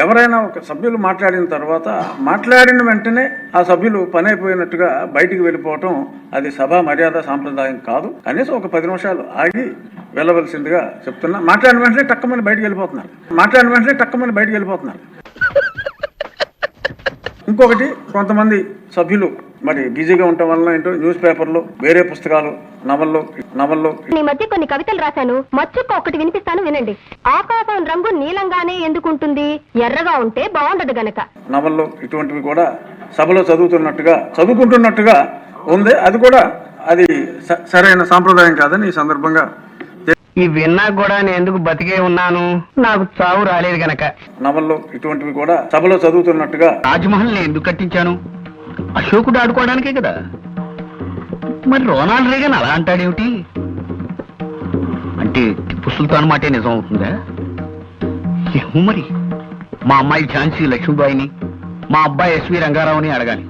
ఎవరైనా ఒక సభ్యులు మాట్లాడిన తర్వాత మాట్లాడిన వెంటనే ఆ సభ్యులు పని అయిపోయినట్టుగా బయటికి వెళ్ళిపోవటం అది సభా మర్యాద సాంప్రదాయం కాదు. కనీసం ఒక 10 నిమిషాలు ఆగి వెళ్ళవలసిందిగా చెప్తున్నా. మాట్లాడిన వెంటనే టక్కమని బయటికి వెళ్ళిపోతున్నారు. ఇంకొకటి, కొంతమంది సభ్యులు మరి బిజీగా ఉండటం వలన ఏంటో న్యూస్ పేపర్లు, వేరే పుస్తకాలు, నవల్లో ఈ మధ్య కొన్ని కవితలు రాశాను. మచ్చుక్క ఒకటి వినిపిస్తాను, వినండి. ఆకాశం రంగు నీలంగానే ఎందుకుంటుంది, ఎర్రగా ఉంటే బాగుండదు గనక. నవల్లో ఇటువంటివి కూడా సభలో చదువుకుంటున్నట్టుగా ఉంది. అది కూడా అది సరైన సాంప్రదాయం కాదని ఈ సందర్భంగా ఈ విన్నా కూడా నేను ఎందుకు బతికే ఉన్నాను, నాకు చావు రాలేదు గనక. నవల్లో ఇటువంటివి కూడా సభలో చదువుతున్నట్టుగా. తాజ్మహల్ నేను ఎందుకు కట్టించాను, అశోకుడు ఆడుకోవడానికే కదా. మరి రోనాల్డ్ రేగన్ అలా అంటాడేమిటి, అంటే టిప్పు సుల్తాన్ మాటే నిజం అవుతుందా? ఏమో మరి. మా అమ్మాయి ఝాన్సీ లక్ష్మీబాయిని, మా అబ్బాయి ఎస్వి రంగారావుని అడగాలి.